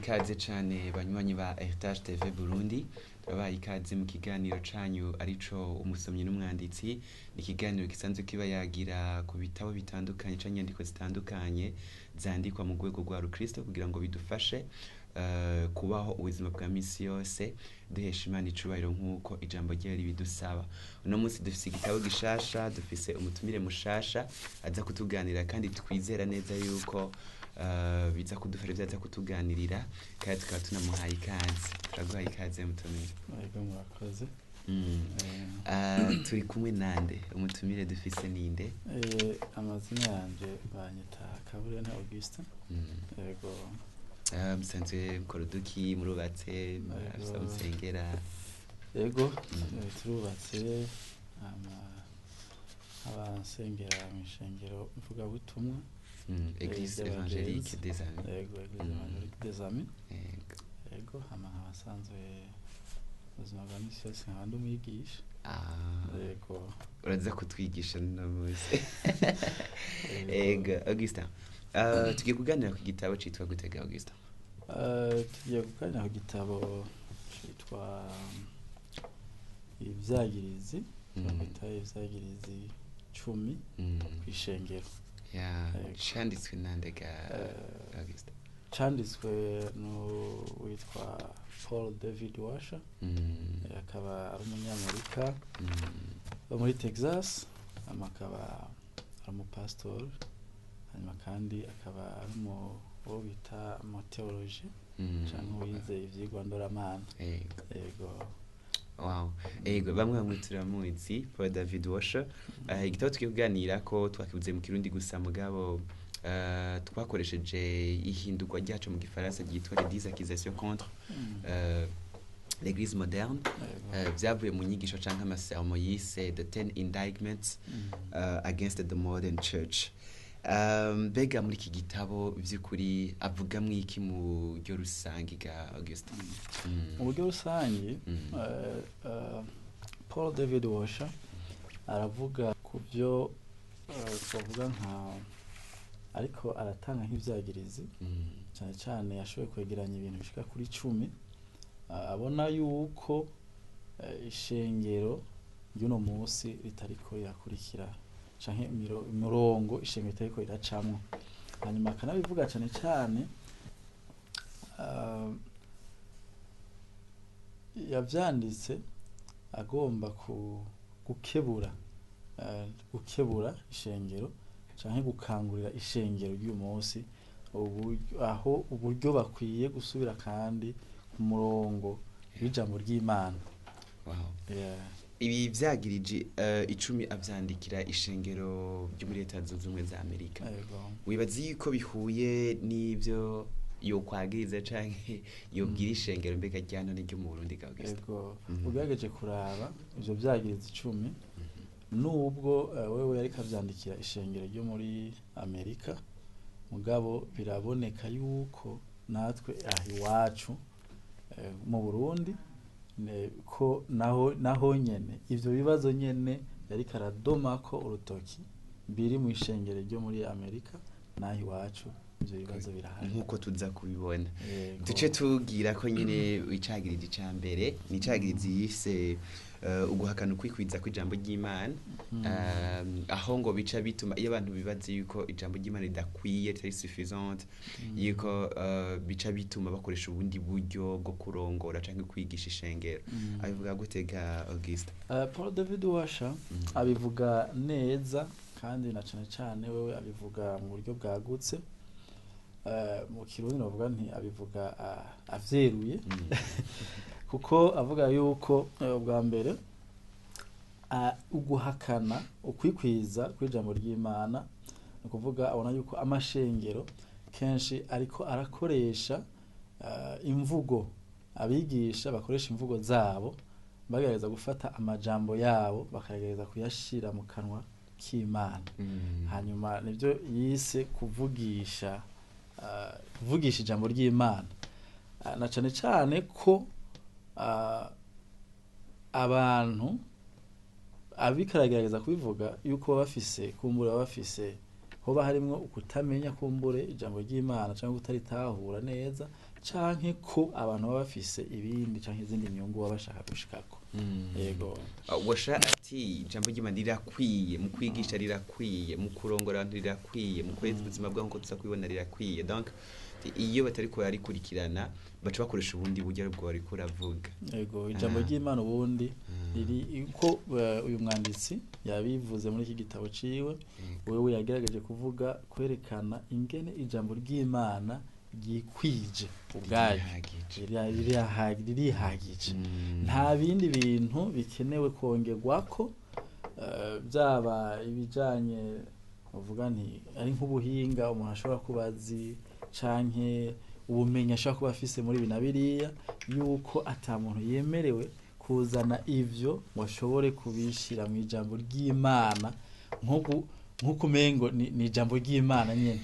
ikaze cyane banywanyi ba Heritage TV Burundi turabaye ikaze mu kiganiro canyu arico umusomyi n'umwanditsi ni ikiganiro gisanzwe kiba yagira ku bitabo bitandukanye canke inyandiko zitandukanye zandikwa mu rwego rwa Rukristo kugira ngo bidufashe kubaho ubuzima bwa misi yose duhesha Imana icubahiro nk'uko ijambo ryayo ribidusaba. Uno munsi dufise igitabo gishasha, dufise umutumire mushasha aza kutuganira kandi twizera neza yuko biza kudufasha byaza kutuganirira kandi tukaba tunamuhaye ikaze. Turaguhaye ikaze mutumire. Yego murakoze. Turi kumwe nande umutumire dufise ninde? Amazina yanje banyita Kaburene Augustin. Yego. Musanzwe mukora uduki murubatse musengera? Yego turubatse abasengera mu ishengero mvuga butumwa Église évangélique des Amis. Yego Église évangélique des Amis. Yego hama abasanzwe ubuzima bwa misi yose nkabandi umwigisha. Yego uraza kutwigisha no munsi. Yego Augustin, tugiye kuganira ku gitabo citwa gutega Augustin? Tugiye kuganira ku gitabo citwa ivyagirizi, ivyagirizi 10 kw'ishengero. Canditswe nandega Augustin? Canditswe witwa Paul David Washer, akaba ari umunyamerika wo muri Texas, akaba ari umupastori, hanyuma kandi akaba ari uwo bita amateoloji canke wize ivyigwa ndoramana. Yego. Wow. Ego bamwe turamuzi Paul David Washer. Igitabo tugiye kuganira ko twakibuze mu Kirundi gusa mugabo twakoresheje ihindurwa ryacu mu gifaransa ryitwa Les 10 accusations contre l'Église moderne. Byavuye mu nyigisho canke amasermo yise The 10 indictments against the modern church. Mbega muri iki gitabo vy'ukuri avuga mwiki mu buryo rusangi ga Augustin? Mu buryo rusangi Paul David Washer aravuga ku byo twavuga nka ariko aratanga nk'ivyagirizi cyane cyane yashoboye kwegeranya ibintu bishika kuri 10 abona yuko ishengero y'uno munsi ritariko yakurikira canke imirongo ishengero itariko iracamwo. Hanyuma akanabivuga cyane cyane yavyanditse agomba gukebura ishengero canke gukangurira ishengero ry'uyu munsi aho uburyo bakwiye gusubira kandi ku murongo w'ijambo ry'Imana. Wow. Ibi vyagirije 10 avyandikira ishengero ryo muri Leta Zunze Ubumwe za Amerika. Wibazi ko bihuye n'ivyo yo kwagiriza canke yobwira ishengero mbega ryano n'iryo mu Burundi ga Augustin? Yego. Ugerageje kuraba ivyo vyagiriza 10 nubwo wewe yari kavyandikira ishengero ryo muri Amerika mugabo biraboneka yuko natwe iwacu mu Burundi ko naho nyene ivyo bibazo nyene yari karadoma ko urutoki biri mu ishengero ryo muri Amerika naho iwacu ivyo bibazo birahari nkuko tuza kubibona. Duce tugira ko nyene icagirije icambere ni icagirizi yise uguhakana kwikwiza kw'ijambo ry'Imana, aho ngo bica bituma iyo abantu bibaze yuko ijambo ry'Imana ridakwiye très suffisante, yuko bica bituma bakoresha ubundi buryo bwo kurongora canke kwigisha ishengero. Abivuga gutega Augustin? Paul David Washer abivuga neza kandi na cane cane wewe abivuga mu buryo bwagutse. Mu Kirundi navuga nti abivuga avyeruye kuko avuga yuko bwa mbere uguhakana ukwikwiza kw'ijambo ry'Imana no kuvuga abona yuko amashengero kenshi ariko arakoresha imvugo, abigisha bakoresha imvugo zabo bagerageza gufata amajambo yabo bakagerageza kuyashira mu kanwa k'Imana. Hanyuma nivyo yise kuvugisha ijambo ry'Imana, na cane cane ko abantu abikaragerageza kubivuga yuko bafise kumbura bafise hoba harimwo ukutamenya kumbure ijambo ry'Imana cyangwa kutaritahura neza canke ko abantu baba bafise ibindi canke izindi nyungu baba bashaka gushikako. Yego washa ati ijambo ry'Imana rirakwiye mu kwigisha, rirakwiye mu kurongora abantu, rirakwiye mu kweza ubuzima bwabo nko tuza kubibona, rirakwiye. Donc iyo batari ko yarikurikirana baca bakoresha ubundi buryo bwo bari kuravuga. Yego ijambo ry'Imana ubundi riri uko uyu mwanditsi yabivuze muri iki gitabo ciwe, wewe yagerageje kuvuga kwerekana ingene ijambo ry'Imana ryikwije ubwayo, ririhagije, nta bindi bintu bikenewe kongerwako, byaba ibijanye uvuga nti ari nk'ubuhinga umuntu ashobora kubazi canke ubumenyi ashobora kuba afise muri binabiriya, yuko ata muntu yemerewe kuzana ivyo ngo ashobore kubishira mu ijambo ry'Imana nkuko umengo ni ijambo ry'Imana nyene.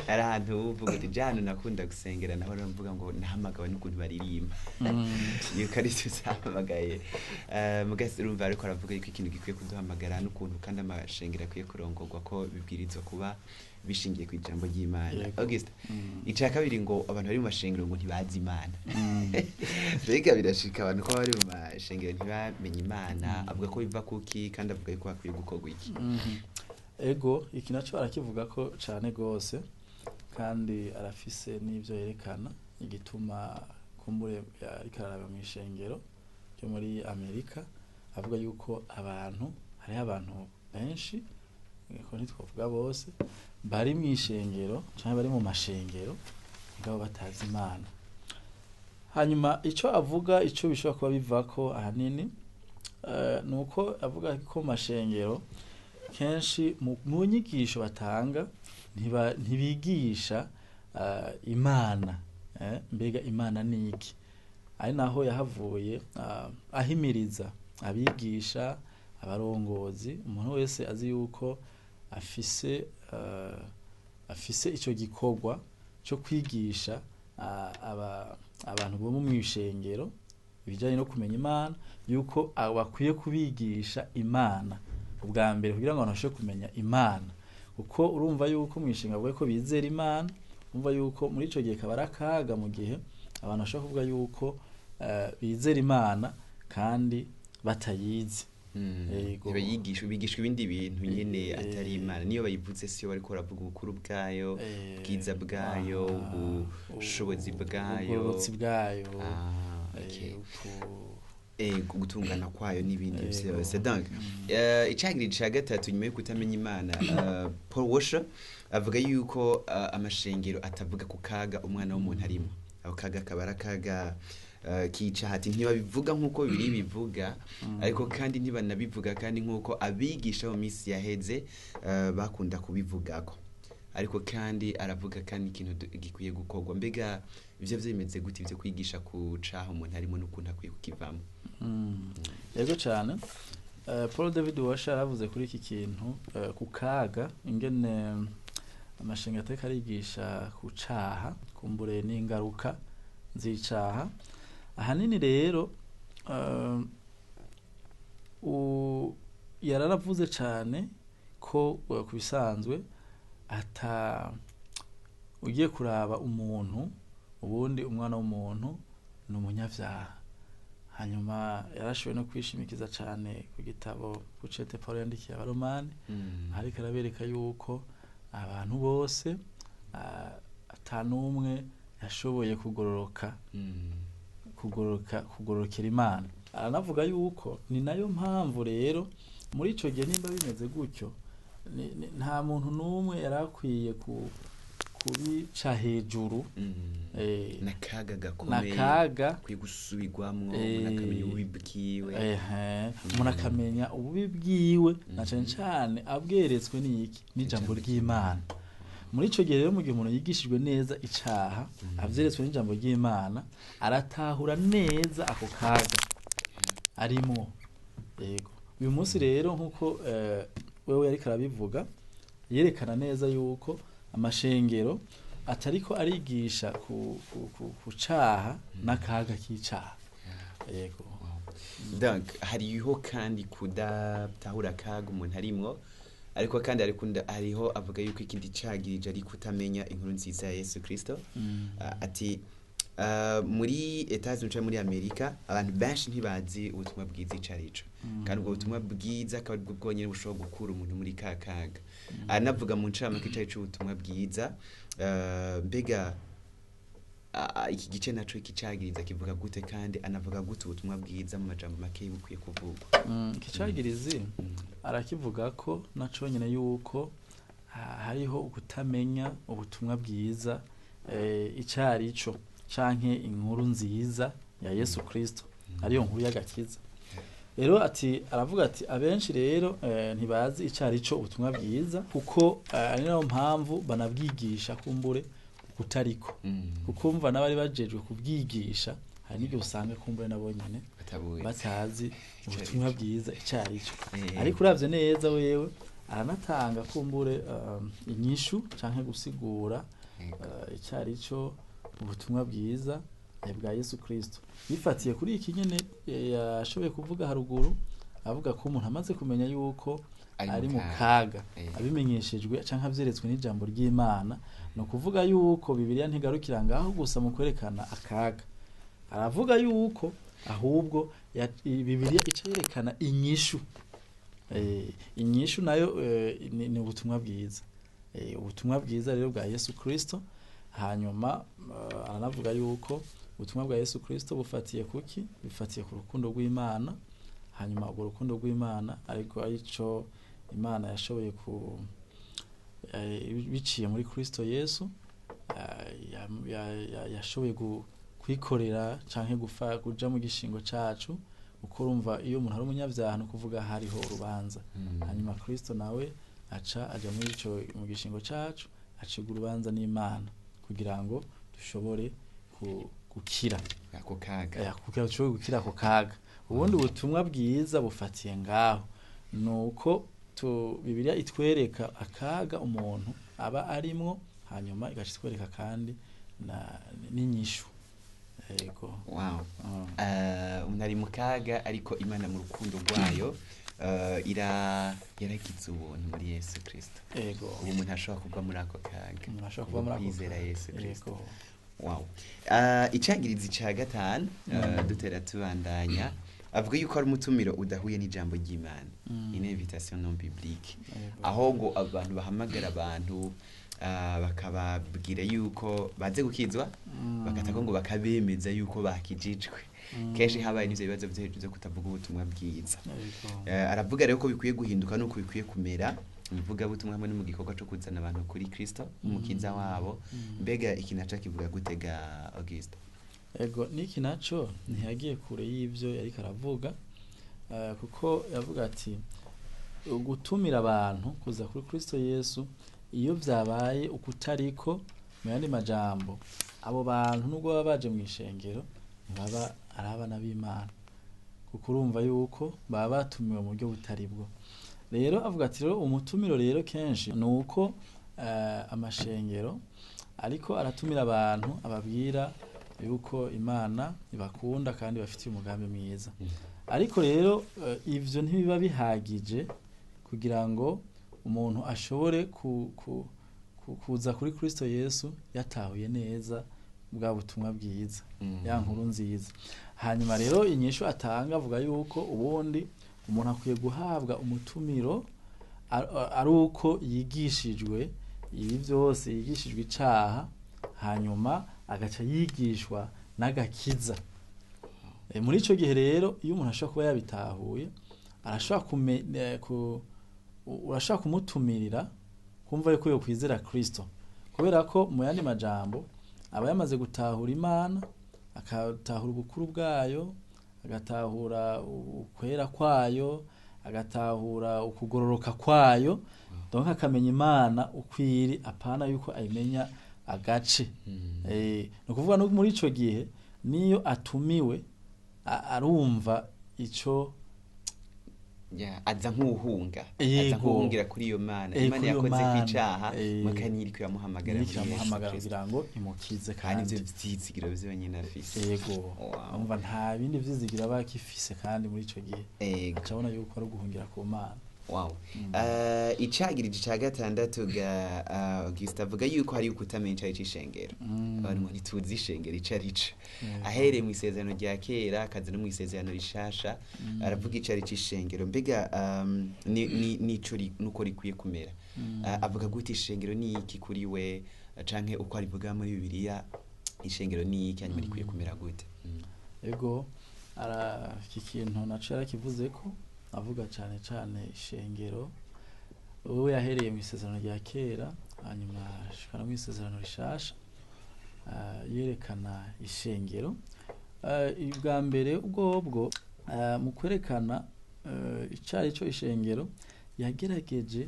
Ari ahantu uvuga uti jana nakunda gusengera naho mvuga ngo nahamagawe n'ukuntu baririmba yuko ari tuzahamagaye mugase urumva ariko aravuga yuko ikintu gikwiye kuduhamagara n'ukuntu kandi amashengero akwiye kurongorwa ko bibwirizwa kuba bishingiye ku ijambo ry'Imana. Auguste ica kabiri ngo abantu bari mu mashengero ngo ntibazi Imana. Mbega birashika abantu ko bari mu mashengero ntibamenye Imana, avuga ko biva kuki kandi avuga yuko hakwiye gukorwa iki. Ego iki naco arakivuga ko cane gose kandi arafise n'ivyo yerekana igituma kumbure ariko araba mu ishengero ryo muri Amerika, avuga yuko hariho abantu benshi ko ntitwavuga bose bari mu ishengero canke bari mu mashengero ngabo batazi Imana. Hanyuma ico avuga ico bishobora kuba bivako ahanini nuko avuga ko mashengero kenshi mu nyigisho batanga ntibigisha Imana, mbega Imana ni iki, ari naho yahavuye ahimiriza abigisha, abarongozi, umuntu wese azi yuko afise ico gikorwa cyo kwigisha abantu bo mu ishengero ibijanye no kumenya Imana, yuko bakwiye kubigisha Imana ubwa mbere kugira ngo abantu bashobore kumenya Imana, kuko urumva yuko mu ishinga avuga ko bizera Imana, urumva yuko muri ico gihe kabara kaga mu gihe abantu bashobora kuvuga yuko bizera Imana kandi batayizi. Bigishwa ibindi bintu nyene atari Imana, niyo bayivuze siyo bariko baravuga ubukuru bwayo, bwiza bwayo, ubushobozi bwayo, gutungana kwayo n'ibindi byose. Donc icagirije ca gatatu nyuma yo kutamenya Imana, Paul Washer avuga yuko amashengero atavuga ku kaga umwana w'umuntu arimo, aho kaga kabara kaga kica hati ntibabivuga nkuko biri bivuga, ariko kandi ntibanabivuga kandi nkuko abigisha mu misi yaheze bakunda kubivugako, ariko kandi aravuga kandi ikintu gikwiye gukorwa. Mbega ivyo vyemeze gute ivyo kwigisha ku caho umuntu arimo n'ukuntu akwiye kukivamo? Yego cyane. Paul David Washer aravuze kuri iki kintu ku kaga ingene amashengero ateka arigisha ku caha kumbure n'ingaruka z'icaha. Ahanini rero yararavuze cyane ko ku bisanzwe ugiye kuraba umuntu ubundi umwana w'umuntu ni umunyavyaha. Hanyuma yarashoboye no kwishimikiza cyane ku gitabo Bucete Paul yandikiye abaromani, ariko arabereka yuko abantu bose atanumwe yashoboye kugororokera Imana. Aranavuga yuko ni nayo mpamvu rero muri ico gihe nimba bimeze gutyo nta muntu n'umwe yarakwiye kubica hejuru, nakaga gakomeye, nakaga kwigusubirwamwo, nakamenya ububi bwiwe, umuntu akamenya ububi bwiwe na cane cane abweretswe n'iki n'ijambo ry'Imana. Muri ico gihe rero mu gihe umuntu yigishijwe neza icaha avyeretswe n'ijambo ry'Imana, aratahura neza ako kaga arimo. Yego uyu munsi rero nkuko wewe yariko arabivuga, yerekana neza yuko amashengero atariko arigisha ku caha n'akaga k'icaha. Yego donc hariho kandi kudatahura akaga umuntu arimwo, ariko kandi hariho avuga yuko ikindi cagirije ari kutamenya inkuru nziza ya Yesu Kristo. Ati muri Etats-Unis muri Amerika abantu benshi ntibazi ubutumwa bwiza icarico, kandi ubwo butumwa bwiza akaba aribwo bwonyene bushobora gukura umuntu muri kakaga. Anavuga mu ncamake icarico ubutumwa bwiza. Mbega iki gice naco ikicagiriza kivuga gute, kandi anavuga gute ubutumwa bwiza mu majambo make bukwiye kuvugwa? Ikicagirizi arakivuga ko naco nyene yuko hariho ukutamenya ubutumwa bwiza icarico canke inkuru nziza ya Yesu Kristo ariyo nkuru y'agakiza. Rero aravuga ati abenshi rero ntibazi icarico ubutumwa bwiza, kuko ari nayo mpamvu banabwigisha kumbure kutariko, kukumva n'abari bajejwe kubwigisha hari n'ibyo usanga kumbure nabo nyene batazi ubutumwa bwiza icarico. Ariko uravye neza wewe aranatanga kumbure inyishu canke gusigura icarico ubutumwa bwiza bwa Yesu Kristo, bifatiye kuri iki nyene yashoboye kuvuga haruguru, avuga ko umuntu amaze kumenya yuko ari mu kaga, abimenyeshejwe canke avyeretswe n'ijambo ry'Imana. No kuvuga yuko Bibiliya ntigarukira ngaho gusa mu kwerekana akaga, aravuga yuko ahubwo Bibiliya ica yerekana inyishu. Inyishu nayo ni ubutumwa bwiza, ubutumwa bwiza rero bwa Yesu Kristo. Hanyuma aranavuga yuko ubutumwa bwa Yesu Kristo bufatiye kuki? Bifatiye ku rukundo rw'Imana. Hanyuma urwo rukundo rw'Imana ariko arico Imana yashoboye biciye muri Kristo Yesu, yashoboye kwikorera canke kuja mu gishingo cacu, kuko urumva iyo umuntu ari umunyavyaha no kuvuga hariho urubanza. Hanyuma Kristo nawe aja muri ico mu gishingo cacu, aciga urubanza n'Imana kugira ngo dushobore gukira ako kaga, kugira dushobore gukira ako kaga. Ubundi ubutumwa bwiza bufatiye ngaho, nuko Bibiliya itwereka akaga umuntu aba arimwo, hanyuma igashitwereka kandi n'inyishu. Yego. Wow. Unari mu kaga ariko Imana mu rukundo rwayo yaragize ubuntu muri Yesu Kristo. Yego. Ubu umuntu ashobora kuva muri ako kaga, umuntu ashobora kuva muri ako kwizera Yesu Kristo. Yego. Wow. Icagirizi ca gatanu dutera tubandanya, avuga yuko ari umutumiro udahuye n'ijambo ry'Imana, une invitation non biblique. Ahubwo abantu bahamagara abantu bakababwira yuko baze gukizwa, bagatako ngo bakabemeza yuko bakijijwe. Kenshi habaye n'ivyo bibazo vyo kutavuga ubutumwa bwiza. Aravuga rero ko bikwiye guhinduka nuko bikwiye kumera bivuga butumwa hamwe no mu gikorwa cyo kuzana abantu kuri Kristo umukiza wabo. Mbega iki naco kivuga gutega Auguste? Ego niki naco ntiyagiye kure y'ivyo yari karavuga, kuko yavuga ati gutumira abantu kuza kuri Kristo Yesu iyo vyabaye ukutariko, mu yandi majambo abo bantu nubwo baba baje mu ishengero ntibaba ari abana b'Imana, kuko urumva yuko baba batumiwe mu buryo butaribwo. Rero avuga ati rero umutumiro rero kenshi nuko amashengero ariko aratumira abantu ababwira yuko Imana ibakunda kandi bafitiye umugambi mwiza. Ariko rero ivyo ntibiba bihagije kugira ngo umuntu ashobore kuza kuri Kristo Yesu yatahuye neza bwa butumwa bwiza, ya nkuru nziza. Hanyuma rero inyishu atanga avuga yuko ubundi umuntu akwiye guhabwa umutumiro ari uko yigishijwe ibi byose, yigishijwe icaha, hanyuma agaca yigishwa n'agakiza. Muri ico gihe rero iyo umuntu ashobora kuba yabitahuye, urashobora kumutumirira kumva yuko yo kwizera Kristo, kubera ko mu yandi majambo aba yamaze gutahura Imana, akatahura ubukuru bwayo, agatahura ukwera kwayo, agatahura ukugororoka kwayo, donc akamenya Imana ukwiri, apana yuko ayimenya agace. No kuvuga no muri ico gihe niyo atumiwe arumva ico aza nk'uhungira kuri iyo Mana. Imana yakoze kwicaha mukanyiriko yamuhamagara kugira ngo imukize, kandi ivyo vyizigiro biziba nyine afise. Yego. Umva nta bindi vyizigiro bakifise, kandi muri ico gihe acabona yuko ari guhungira ku Mana. Wow. Icagirije ca gatandatu ga Auguste avuga yuko hari ukutamenya icari c'ishengero. Abantu ntituzi ishengero icari co. Ahereye mu isezerano rya kera akaza no mu isezerano rishasha aravuga icari c'ishengero. Mbega nico nuko rikwiye kumera. Avuga gute ishengero ni iki kuri we canke uko arivuga muri Bibiliya ishengero ni iki hanyuma rikwiye kumera gute? Ego iki kintu naco yarakivuze ko avuga cane cane ishengero wewe yahereye mu isezerano rya kera hanyuma ashikana mu isezerano rishasha yerekana ishengero ibwa mbere ubwo mu kwerekana icari co ishengero yagerageje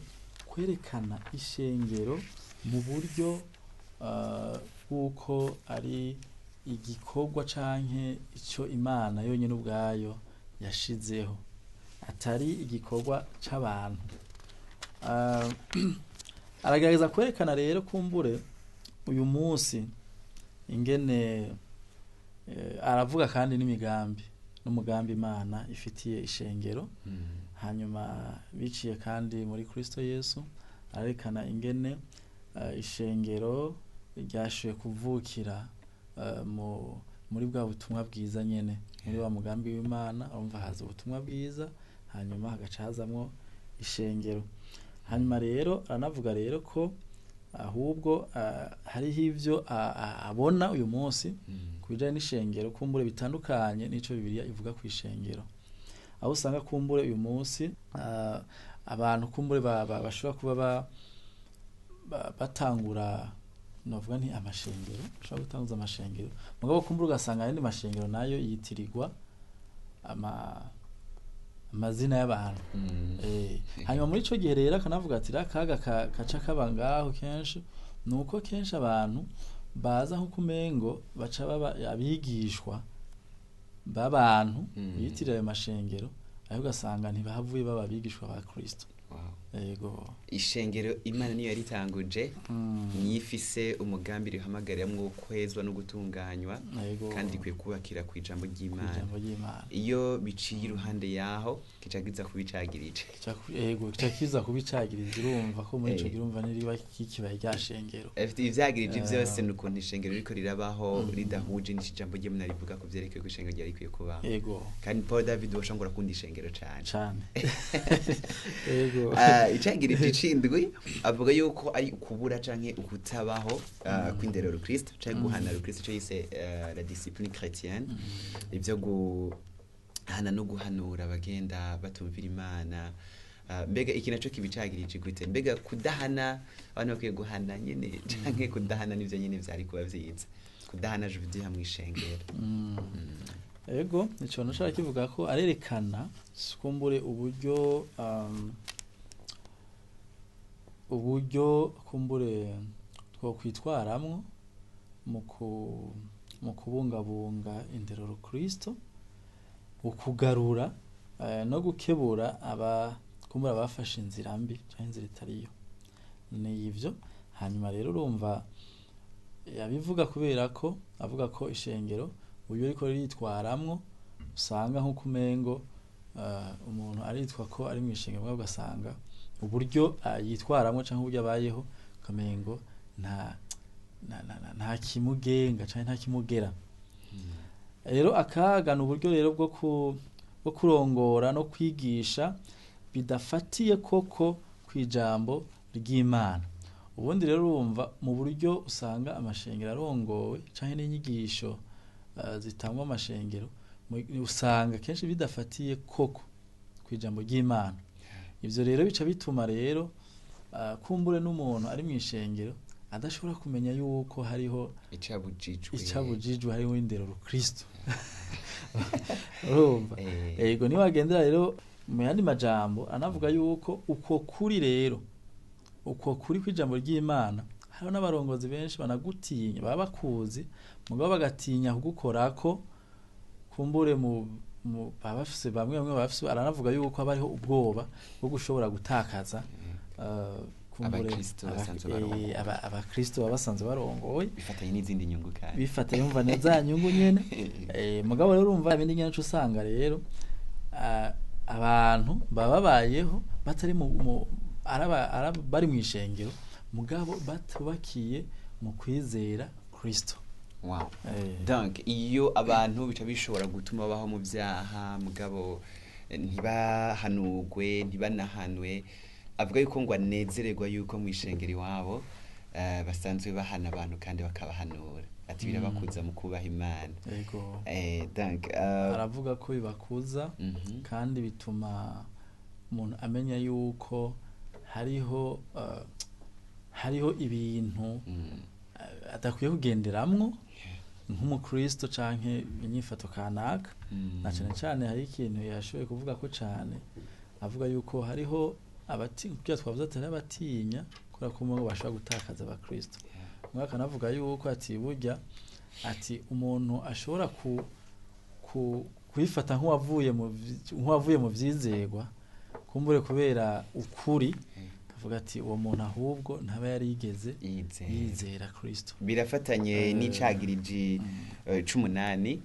kwerekana ishengero mu buryo bw'uko ari igikorwa canke ico Imana yonyene ubwayo yashizeho atari igikorwa c'abantu. Aragerageza kwerekana rero kumbure uyu munsi ingene aravuga kandi n'umugambi Imana ifitiye ishengero hanyuma biciye kandi muri Kristo Yesu arerekana ingene ishengero ryashoboye kuvukira muri bwa butumwa bwiza nyene muri wa mugambi w'Imana urumva haza ubutumwa bwiza hanyuma hagaca hazamwo ishengero hanyuma rero aranavuga rero ko ahubwo hariho ivyo abona uyu munsi kubijanye n'ishengero kumbure bitandukanye n'ico Bibiliya ivuga ku ishengero aho usanga kumbure uyu munsi abantu kumbure bashobora kuba batangura novuga nti amashengero ushobora gutanguza amashengero mugabo kumbura ugasanga ayandi mashengero nayo yitirirwa amazina y'abantu hanyuma muri ico gihe rero akanavuga ati akaga kaca kaba ngaho kenshi nuko kenshi abantu baza nko kumengo baca baba abigishwa b'abantu bitirira ayo mashengero ayo ugasanga ntibahavuye baba abigishwa ba Kristo. Ego ishengero Imana niyo yaritanguje nifise umugambi rihamagariramwo kwezwa no gutunganywa kandi kwiye kubakira ku ijambo ry'Imana iyo biciye iruhande yaho kicagiza kubicagirije ego kicakiza kubicagirije urumva ko muri ico girumva niriba kikibaye ryashengero ivyagirije vyose nukuntu ishengero riko rirabaho ridahuje n'ijambo ry'Imana rivuga ku vyerekeye ko ishengero ryari kwiye kubaho ego kandi Paul David washongora kundi ishengero cane ego icagirije cindwi avuga yuko ari ukubura canke ukutabaho kw'indero Kristo canke guhana Kristo cyo yise la discipline chrétienne ivyo guhana no guhanura abagenda batumvira Imana mbega iki naco kibicagirije gute mbega kudahana abantu bakwiye guhana nyene canke kudahana nivyo nyene vyari kuba vyiza kudahana je veux mu ishengero ego nico nashaka kivuga ko arerekana kumbure uburyo kumbure two kwitwaramwo mu kubungabunga indero Kristo ukugarura no gukebura kumbura bafashe inzira mbi canke inzira itariyo ni ivyo hanyuma rero urumva yabivuga kubera ko avuga ko ishengero uyu ariko ritwaramwo usanga nko kumengo umuntu aritwa ko ari mu ishengero ugasanga uburyo yitwaramwo canke uburyo abayeho kamengo nta kimugenga canke nta kimugera rero akagana uburyo rero bwo kurongora no kwigisha bidafatiye koko kwijambo ry'Imana ubundi rero urumva mu buryo usanga amashengero arongowe canke n'inyigisho zitangwa amashengero usanga kenshi bidafatiye koko kwijambo ry'Imana ivyo rero bica bituma rero kumbure n'umuntu ari mu ishengero adashobora kumenya yuko hariho icabujijwe hariho indero Kristo urumva ego ni wagendera rero mu yandi majambo anavuga yuko uko kuri kwijambo ry'Imana hariho n'abarongozi benshi banagutinya baba bakuzi mugabo bagatinya kugukorako kumbure bafise bamwe bafise aranavuga yuko abariho ubwoba bwo gushobora gutakaza abakristo babasanzwe barongoye bifatanye n'izindi nyungu kandi bifatanye umva neza nyungu nyene mugabo rero urumva ibindi nyene usanga rero abantu bababayeho batari bari mu ishengero mugabo batubakiye mu kwizera Kristo. Wow. Donc iyo abantu bica bishobora gutuma baho mu byaha mugabo ntibahanugwe ntibanahanwe, avuga yuko ngo anezererwa yuko mu ishengero iwabo basanzwe bahana abantu kandi bakabahanura, ati birabakuza mu kubaha Imana. Yego. Donc aravuga ko bibakuza kandi bituma umuntu amenya yuko hariho ibintu adakwiye kugenderamwo nk'umukristo canke inyifato kanaka, na cane cane hari ikintu yashoboye kuvuga ko cane, avuga yuko hariho kugira twavuze ati abatinya kubera ko umwe bashobora gutakaza abakristo. Mwaka navuga yuko ati burya ati umuntu ashobora kwifata nk'uwavuye mu vyizerwa kumbure kubera ukuri, avuga ati uwo muntu ahubwo ntaba yarigeze yizera Kristo. Birafatanye n'icagiriji 18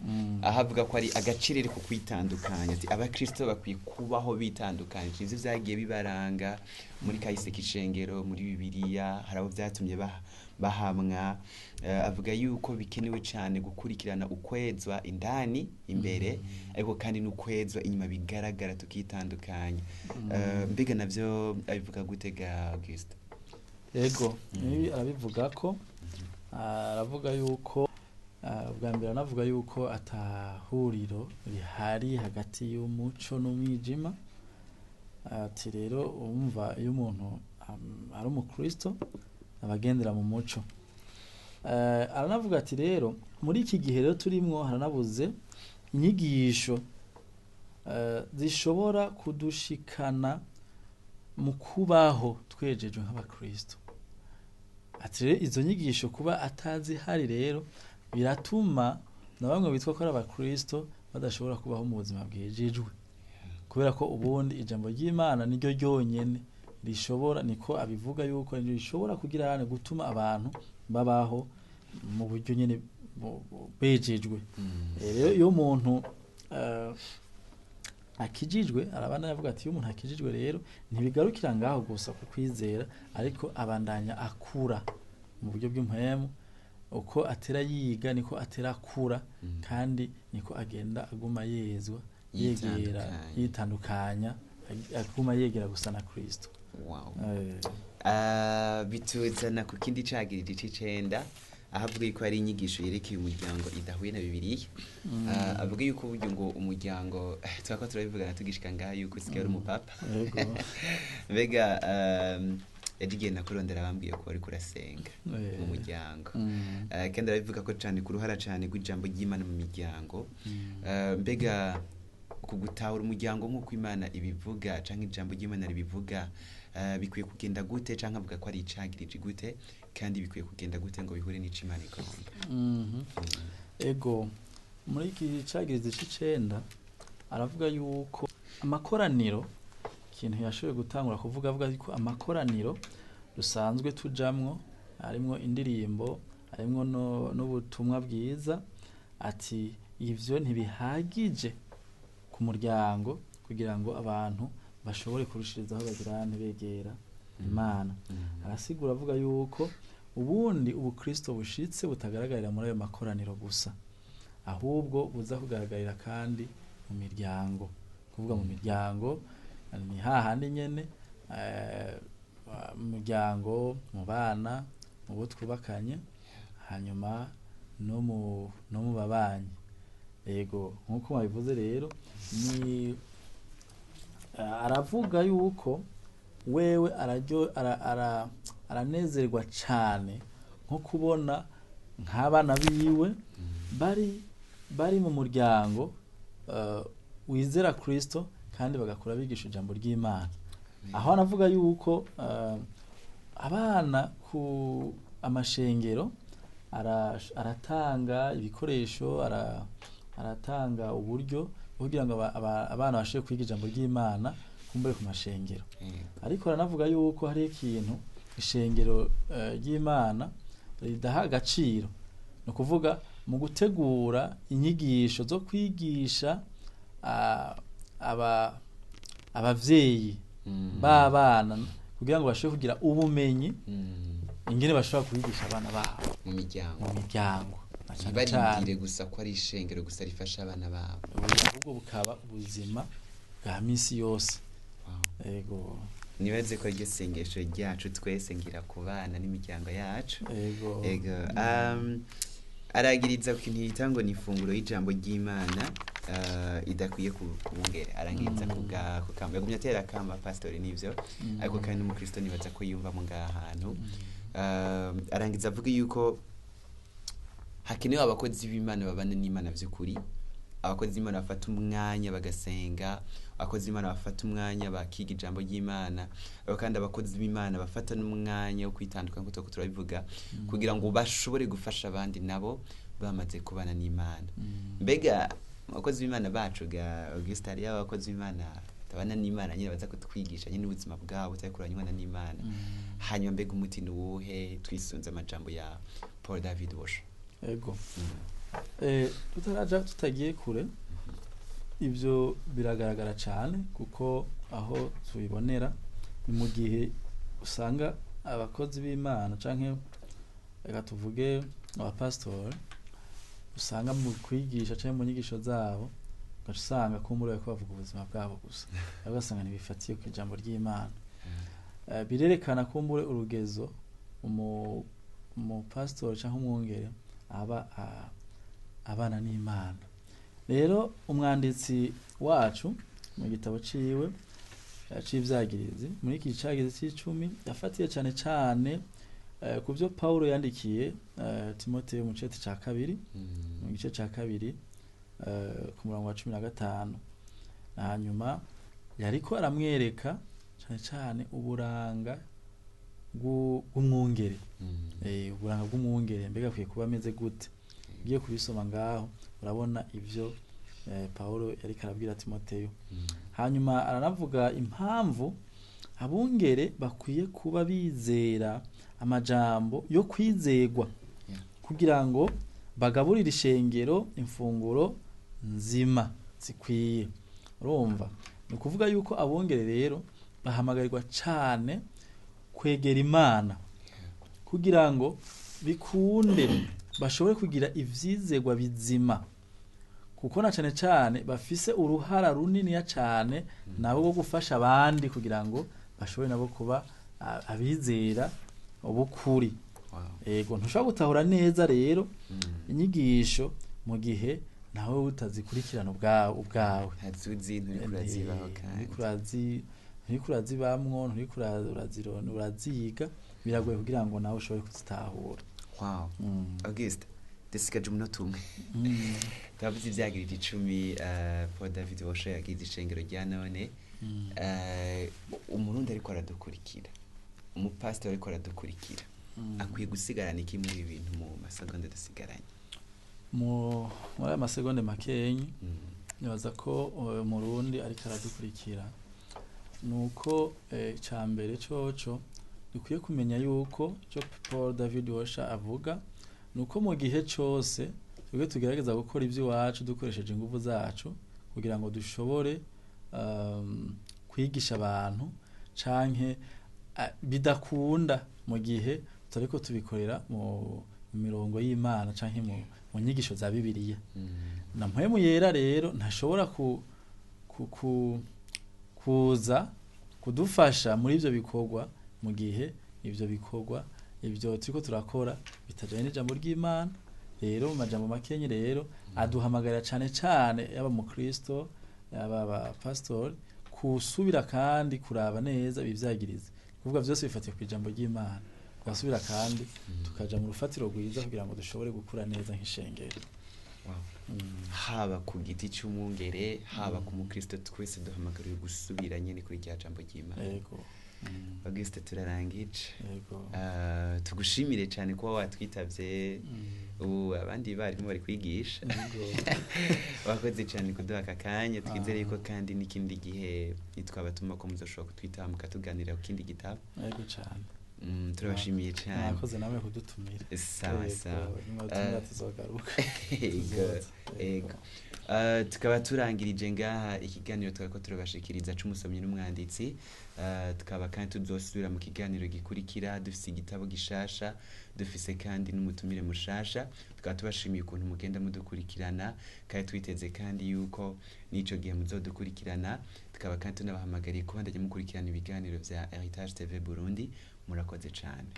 ahavuga ko ari agaciro ko kwitandukanya, ati abakristo bakwiye kubaho bitandukanye. Ivyo vyagiye bibaranga muri kahise k'ishengero, muri Bibiliya harabo vyatumye bahamwa. Avuga yuko bikenewe cyane gukurikirana ukwezwa indani imbere, ariko kandi n'ukwezwa inyuma bigaragara tukitandukanya. Mbega navyo abivuga gutega Auguste? Yego, arabivuga ko aravuga yuko bwa mbere anavuga yuko atahuriro rihari hagati y'umuco n'umwijima. Ati rero umva iyo umuntu ari umukristo abagendera mu muco. Aranavuga ati rero muri iki gihe rero turimwo haranabuze inyigisho zishobora kudushikana mu kubaho twejejwe nk'abakristo. Ati rero izo nyigisho kuba atazihari rero biratuma na bamwe bitwa ko ari abakristo badashobora kubaho mu buzima bwejejwe, kubera ko ubundi ijambo ry'Imana niryo ryonyene rishobora, niko abivuga yuko rishobora kugira hane gutuma abantu babaho mu buryo nyene bejejwe. Rero iyo umuntu akijijwe, arabana yavuga ati iyo umuntu akijijwe rero ntibigarukira ngaho gusa ku kwizera, ariko abandanya akura mu buryo bw'impwemu. Uko atera yiga niko atera akura, kandi niko agenda aguma yezwa, yegera yitandukanya, aguma yegera gusa na Kristo. Wow. Bituzana ku kindi cagirije c'icenda, ahavuga yuko ari inyigisho yerekeye umuryango idahuye na Bibiliya. Avuga yuko buryo ngo umuryango twako turabivugana tugishika ngaha yuko usigaye ari umupapa. Yego. Mbega yagiye nakurondera bambwiye ko ari kurasenga mu muryango. Kandi arabivuga ko cyane ku ruhara cyane rw'ijambo ry'Imana mu miryango. Mbega kugutahura umuryango nk'uko Imana ibivuga canke ijambo ry'Imana ribivuga, bikwiye kugenda gute canke avuga ko ari icagirije gute, kandi bikwiye kugenda gute ngo bihure n'ico Imana igomba? Ego muri iki cagirije c'icenda aravuga yuko amakoraniro, ikintu yashoboye gutangura kuvuga, avuga yuko amakoraniro dusanzwe tujamwo harimwo indirimbo, harimwo n'ubutumwa bwiza. Ati ivyo ntibihagije ku muryango kugira ngo abantu bashobore kurushirizaho bagirane begera Imana. Arasigura avuga yuko ubundi ubukristo bushitse butagaragarira muri ayo makoraniro gusa, ahubwo buza kugaragarira kandi mu miryango. Kuvuga mu miryango ni hahandi nyene, mu muryango, mu bana, mu bo twubakanye, hanyuma no mu babanyi. Yego, nkuko babivuze rero ni aravuga yuko wewe aranezerwa cane nko kubona nk'abana biwe bari mu muryango wizera Kristo kandi bagakura bigisha ijambo ry'Imana. Aho anavuga yuko abana ku amashengero aratanga ibikoresho, aratanga uburyo kugira ngo abana bashobore kwiga ijambo ry'Imana kumbure ku mashengero. Ariko aranavuga yuko hari ikintu ishengero ry'Imana ridaha agaciro, no kuvuga mu gutegura inyigisho zo kwigisha abavyeyi b'abana kugira ngo bashobore kugira ubumenyi ingene bashobora kwigisha abana babo mu miryango ntibarindire gusa ko ari ishengero gusa rifasha abana babo, ahubwo bukaba ubuzima bwa misi yose. Ego nibaze ko iryo sengesho ryacu twese ngira ku bana n'imiryango yacu. Ego aragiriza ku kintu yita ngo ni ifunguro y'ijambo ry'Imana idakwiye kubungera, arangiriza ku kamba yagumye atera kamba pastor n'ivyo, ariko kandi n'umukristo nibaza ko yumva mu ngahantu. Arangiza avuga yuko hakenewe abakozi b'Imana babana n'Imana vy'ukuri, abakozi b'Imana bafata umwanya bagasenga, abakozi b'Imana bafata umwanya bakiga ijambo ry'Imana, kandi abakozi b'Imana bafata n'umwanya wo kwitandukanya kuko turabivuga kugira ngo bashobore gufasha abandi nabo bamaze kubana n'Imana. Mbega abakozi b'Imana bacu ga Augustin y'abakozi b'Imana tabana n'Imana nyine baza kutwigisha nyine ubuzima bwabo butakuranywa n'Imana. Hanyuma mbega umuti nuwuhe twisunze amajambo ya Paul David Washer? Ego tutagiye kure ibyo biragaragara cyane kuko aho tubibonera ni mu gihe usanga abakozi b'Imana canke reka tuvuge abapastori usanga mu kwigisha canke mu nyigisho zabo ugasanga kumbura ko bavuga ubuzima bwabo gusa, ugasanga ntibifatiye ku ijambo ry'Imana. Birerekana kumbure urugezo mu pastor canke umwungere abana n'Imana. Rero umwanditsi wacu mu gitabo ciwe c'ivyagirizi muri iki cagirizi c'10 yafatiye cyane cyane ku byo Paulo yandikiye Timoteyo mu cete ca kabiri mu gice ca kabiri ku murongo wa 15. Hanyuma yariko aramwereka cyane cyane uburanga bw'umwungere, uburanga bw'umwungere mbega akwiye kuba ameze gute. Ugiye kubisoma ngaho urabona ivyo Paulo yari karabwira Timoteyo. Hanyuma aranavuga impamvu abungere bakwiye kuba bizera amajambo yo kwizegwa kugira ngo bagaburire ishengero imfunguro nzima zikwiye. Urumva ni kuvuga yuko abungere rero bahamagarirwa cyane kwegera Imana kugira ngo bikunde bashobore kugira ivyizegwa bizima, kuko na cyane cyane bafise uruhara runini ya cyane nabo go gufasha abandi kugira ngo bashobore nabo kuba abizera ubukuri. Ego ntushobora gutahura neza rero inyigisho mu gihe nawe utazikurikirana ubwawe hazuzi nturizibaho kandi ntikurazibamwo ntikuraziraziga, biragoye kugira ngo nawe ushobore kuzitahura. Auguste desigaje umunota umwe twavuze ivyagirije 10 Paul David Washer yagize ishengero rya none. Umurundi ariko aradukurikira, umupastor ariko aradukurikira akwiye gusigarana iki muri ibintu mu masegonda dasigaranye? Muri amasegonda makenyi nibaza ko umurundi ariko aradukurikira nuko cambere coco dukwiye kumenya yuko cyo Paul David Washer avuga nuko mu gihe cyose twebwe tugerageza gukora ibyo iwacu dukoresheje ingufu zacu kugira ngo dushobore kwigisha abantu canke bidakunda mu gihe tutariko tubikorera mu mirongo y'Imana canke mu nyigisho za Bibiliya. Na mpwemu yera rero ntashobora kuza kudufasha muri ivyo bikorwa mu gihe ivyo bikorwa ibyo turiko turakora bitajanye n'ijambo ry'Imana. Rero mu majambo makenyi rero aduhamagarira cyane cyane yaba mu Kristo yaba ba pastor kusubira kandi kuraba neza ibivyagiriza, kuvuga byose bifatiye ku ijambo ry'Imana, gasubira kandi tukaja mu rufatiro rwiza kugira ngo dushobore gukura neza nk'ishengero. Haba ku giti cy'umwungere haba ku mukristo twese duhamagariwe gusubira nyene kuri rya jambo ry'Imana. Yego Auguste turarangije. Tugushimire cyane kuba watwitavye, ubu abandi barimo bari kwigisha. Wakoze cyane kuduha aka kanya, twizere ko kandi n'ikindi gihe nitwabatuma ko muzoshobora kutwitaho mukatuganira ku kindi gitabo. Yego cyane. Turabashimiye cyane. Nakoze nawe kudutumira. Sawa sawa. Ego. tukaba turangirije ngaha ikiganiro twari ko turabashikiriza c'umusomyi n'umwanditsi. Tukaba kandi tuzosubira mu kiganiro gikurikira dufise igitabo gishasha, dufise kandi n'umutumire mushasha. Tukaba tubashimiye ukuntu mugenda mudukurikirana, kandi twiteze kandi yuko n'ico gihe muzodukurikirana. Tukaba kandi tunabahamagariye kubandanya mukurikirana ibiganiro vya Heritage TV Burundi. Murakoze cane.